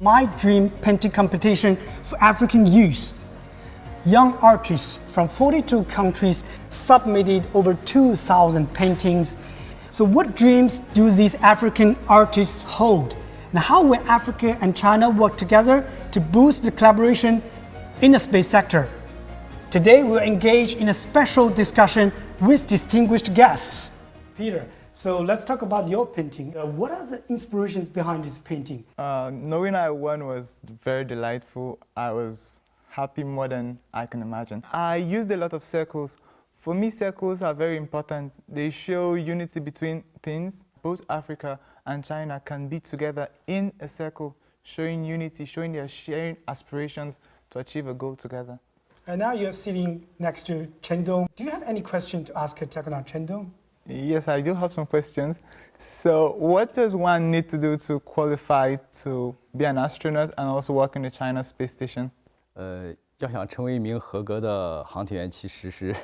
My dream painting competition for African youth. Young artists from 42 countries submitted over 2,000 paintings. So what dreams do these African artists hold? And how will Africa and China work together to boost the collaboration in the space sector? Today we'll engage in a special discussion with distinguished guests. Peter, so let's talk about your painting. What are the inspirations behind this painting? Knowing I won was very delightful. I was happy more than I can imagine. I used a lot of circles. For me, circles are very important. They show unity between things. Both Africa and China can be together in a circle, showing unity, showing their sharing aspirations to achieve a goal together. And now you're sitting next to Chen Dong. Do you have any question to ask taikonaut Chen Dong? Yes, I do have some questions. So what does one need to do to qualify to be an astronaut and also work in the China space station? 要想成为一名合格的航天员，其实是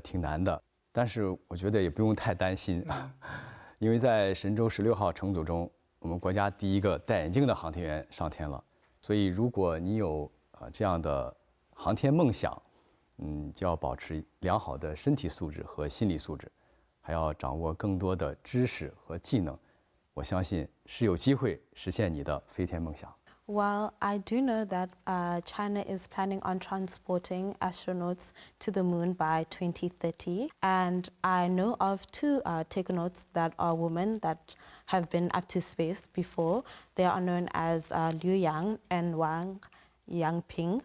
挺难的，但是我觉得也不用太担心，因为在神舟16号乘组中，我们国家第一个戴眼镜的航天员上天了。所以，如果你有这样的航天梦想，就要保持良好的身体素质和心理素质，还要掌握更多的知识和技能。我相信是有机会实现你的飞天梦想。 Well, I do know that China is planning on transporting astronauts to the moon by 2030. And I know of two takonauts that are women that have been up to space before. They are known as Liu Yang and Wang Yangping.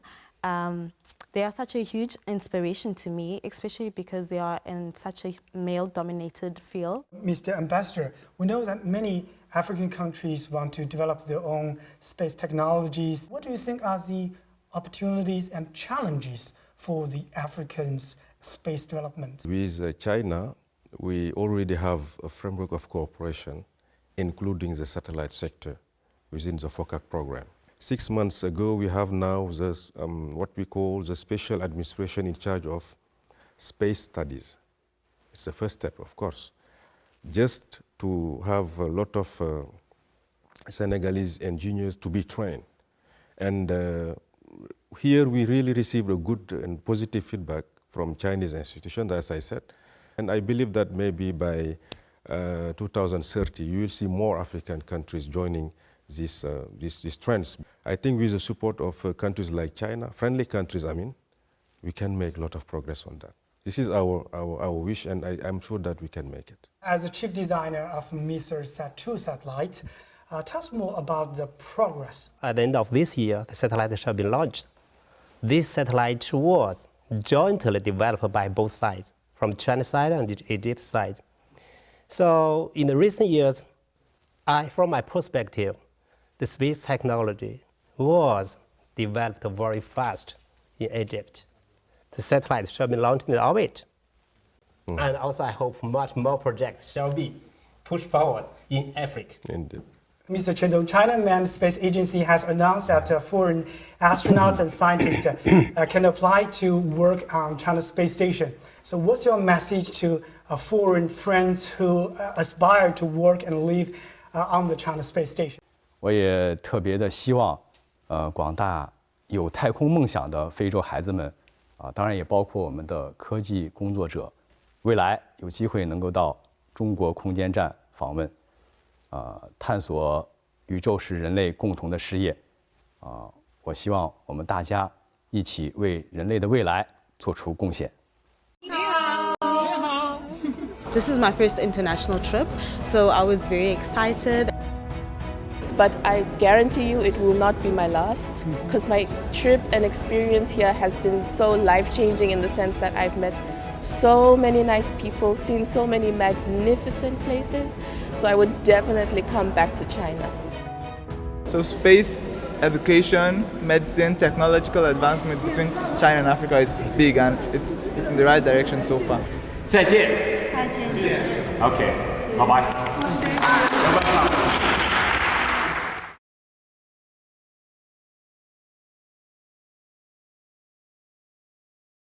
They are such a huge inspiration to me, especially because they are in such a male-dominated field. Mr. Ambassador, we know that many African countries want to develop their own space technologies. What do you think are the opportunities and challenges for the Africans' space development? With China, we already have a framework of cooperation, including the satellite sector within the FOCAC program. 6 months ago, we have now this, what we call the special administration in charge of space studies. It's the first step, of course. Just to have a lot of Senegalese engineers to be trained. And here we really received a good and positive feedback from Chinese institutions, as I said. And I believe that maybe by 2030, you will see more African countries joining these trends. I think with the support of countries like China, friendly countries, I mean, we can make a lot of progress on that. This is our wish, and I'm sure that we can make it. As a chief designer of MisrSat II satellite, tell us more about the progress. At the end of this year, the satellite shall be launched. This satellite was jointly developed by both sides, from China side and the Egypt side. So in the recent years, from my perspective, the space technology was developed very fast in Egypt. The satellite shall be launched in orbit. And also I hope much more projects shall be pushed forward in Africa. Indeed. Mr. Chen Dong, China Manned Space Agency has announced that foreign astronauts and scientists can apply to work on China's space station. So what's your message to foreign friends who aspire to work and live on the China space station? 我也特别的希望，广大有太空梦想的非洲孩子们，当然也包括我们的科技工作者，未来有机会能够到中国空间站访问，探索宇宙是人类共同的事业，我希望我们大家一起为人类的未来做出贡献。This is my first international trip, so I was very excited. But I guarantee you it will not be my last, because my trip and experience here has been so life-changing in the sense that I've met so many nice people, seen so many magnificent places, so I would definitely come back to China. So space, education, medicine, technological advancement between China and Africa is big, and it's in the right direction so far. 再见。再见。OK，拜拜。拜拜。